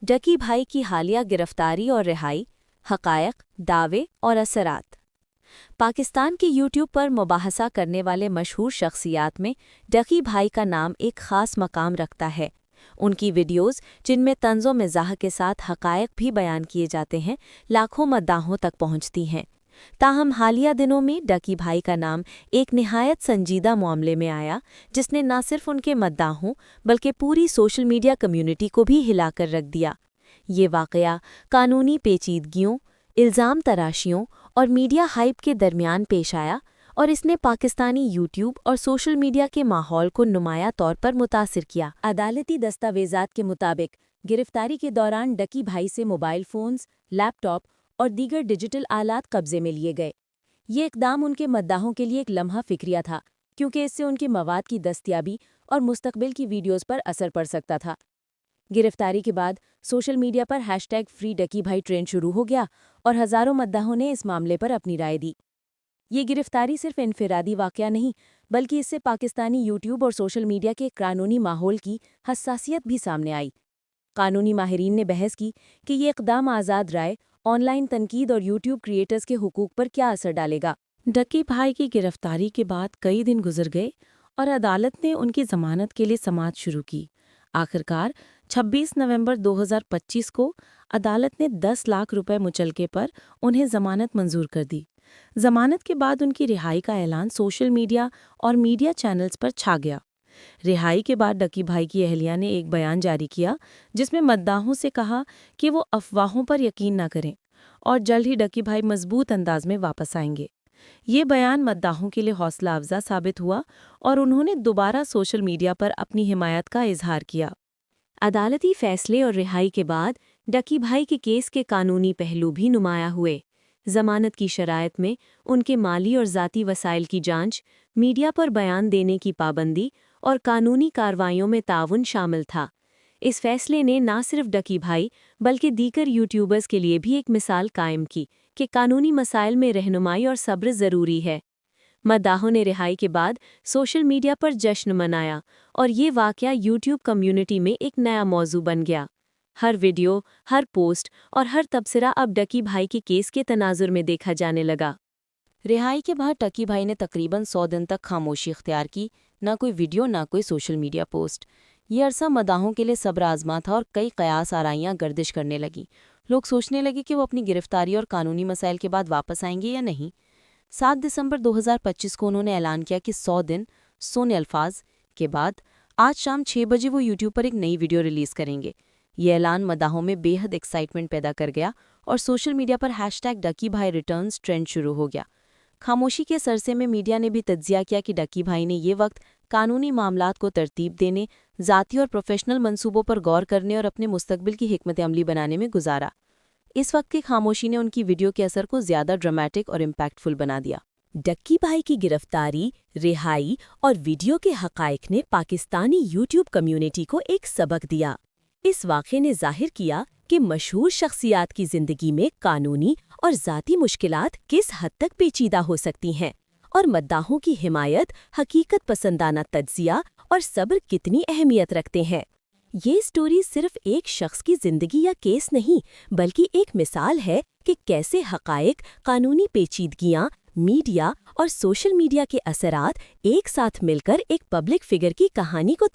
डकी भाई की हालिया गिरफ्तारी और रिहाई, हक़ाइक़, दावे और असरात। पाकिस्तान के यूट्यूब पर मुबाहसा करने वाले मशहूर शख्सियात में डकी भाई का नाम एक ख़ास मकाम रखता है। उनकी वीडियोज़, जिनमें तंज़ो मिज़ाह के साथ हक़ाइक़ भी बयान किए जाते हैं, लाखों मद्दाहों तक पहुँचती हैं। ताहम हालिया दिनों में डकी भाई का नाम एक निहायत संजीदा मामले में आया, जिसने न सिर्फ उनके मद्दाहों बल्कि पूरी सोशल मीडिया कम्युनिटी को भी हिलाकर रख दिया। ये वाक़या कानूनी पेचीदगियों, इल्ज़ाम तराशियों और मीडिया हाइप के दरमियान पेश आया और इसने पाकिस्तानी यूट्यूब और सोशल मीडिया के माहौल को नुमाया तौर पर मुतासिर किया। अदालती दस्तावेज़ात के मुताबिक गिरफ्तारी के दौरान डकी भाई से मोबाइल फ़ोन्स, लैपटॉप और दीगर डिजिटल आलात कब्जे में लिए गए। ये इक़दाम उनके मद्दाहों के लिए एक लम्हा फ़िक्रिया था, क्योंकि इससे उनके मवाद की दस्तयाबी और मुस्तक़बिल की वीडियोज़ पर असर पड़ सकता था। गिरफ्तारी के बाद सोशल मीडिया पर हैशटैग फ्री डकी भाई ट्रेंड शुरू हो गया और हज़ारों मद्दाहों ने इस मामले पर अपनी राय दी। ये गिरफ्तारी सिर्फ इनफिरादी वाक़या नहीं, बल्कि इससे पाकिस्तानी यूट्यूब और सोशल मीडिया के कानूनी माहौल की हसासियत भी सामने आई। कानूनी माहिरीन ने बहस की कि ये इक़दाम आज़ाद राय, ऑनलाइन तनकीद और यूट्यूब क्रिएटर्स के हुकूक पर क्या असर डालेगा। डकी भाई की गिरफ्तारी के बाद कई दिन गुजर गए और अदालत ने उनकी ज़मानत के लिए समाअत शुरू की। आखिरकार 26 नवंबर 2025 को अदालत ने 10 लाख रुपए मुचलके पर उन्हें ज़मानत मंजूर कर दी। ज़मानत के बाद उनकी रिहाई का ऐलान सोशल मीडिया और मीडिया चैनल्स पर छा गया। रिहाई के बाद डकी भाई की अहलिया ने एक बयान जारी किया, जिसमें मद्दाहों से कहा कि वो अफवाहों पर यकीन न करें और जल्द ही डकी भाई मजबूत अंदाज में वापस आएंगे। ये बयान मद्दाहों के लिए हौसला अफजा साबित हुआ और उन्होंने दोबारा सोशल मीडिया पर अपनी हिमायत का इजहार किया। अदालती फैसले और रिहाई के बाद डकी भाई के केस के कानूनी पहलू भी नुमाया हुए। ज़मानत की शराइत में उनके माली और ज़ाती वसाइल की जांच, मीडिया पर बयान देने की पाबंदी और कानूनी कार्रवाइयों में ताउन शामिल था। इस फैसले ने न सिर्फ डकी भाई बल्कि दीगर यूट्यूबर्स के लिए भी एक मिसाल कायम की कि कानूनी मसाइल में रहनुमाई और सब्र ज़रूरी है। मद्दाहों ने रिहाई के बाद सोशल मीडिया पर जश्न मनाया और ये वाक़या यूट्यूब कम्युनिटी में एक नया मौजू बन गया। हर वीडियो, हर पोस्ट और हर तबसरा अब डकी भाई के केस के तनाजुर में देखा जाने लगा। रिहाई के बाद डकी भाई ने तकरीबन 100 दिन तक खामोशी इख्तियार की, ना कोई वीडियो ना कोई सोशल मीडिया पोस्ट। ये अरसा मद्दाहों के लिए सब्र आजमा था और कई कयास आराइयाँ गर्दिश करने लगी। लोग सोचने लगे कि वो अपनी गिरफ्तारी और कानूनी मसाइल के बाद वापस आएंगे या नहीं। 7 दिसंबर 2025 को उन्होंने ऐलान किया कि 100 दिन सोने अल्फाज के बाद आज शाम 6 बजे वो यूट्यूब पर एक नई वीडियो रिलीज़ करेंगे। ये ऐलान मद्दाहों में बेहद एक्साइटमेंट पैदा कर गया और सोशल मीडिया पर हैशटैग डकी भाई रिटर्न्स ट्रेंड शुरू हो गया। खामोशी के सरसे में मीडिया ने भी तज्जिया किया कि डकी भाई ने ये वक्त कानूनी मामलात को तरतीब देने, ज़ाती और प्रोफेशनल मंसूबों पर गौर करने और अपने मुस्तकबिल की हिकमत अमली बनाने में गुजारा। इस वक्त की खामोशी ने उनकी वीडियो के असर को ज़्यादा ड्रामेटिक और इम्पैक्टफुल बना दिया। डक्की भाई की गिरफ्तारी, रिहाई और वीडियो के हक़ाइक़ ने पाकिस्तानी यूट्यूब कम्युनिटी को एक सबक दिया। इस वाक़े ने ज़ाहिर किया कि मशहूर शख्सियात की ज़िंदगी में कानूनी और ज़ाती मुश्किलात किस हद तक पेचीदा हो सकती हैं और मद्दाहों की हिमायत, हकीकत पसंदाना तज्ज़िया और सब्र कितनी अहमियत रखते हैं। ये स्टोरी सिर्फ एक शख्स की ज़िंदगी या केस नहीं, बल्कि एक मिसाल है कि कैसे हक़ाइक़, कानूनी पेचीदगियाँ, मीडिया और सोशल मीडिया के असरात एक साथ मिलकर एक पब्लिक फिगर की कहानी को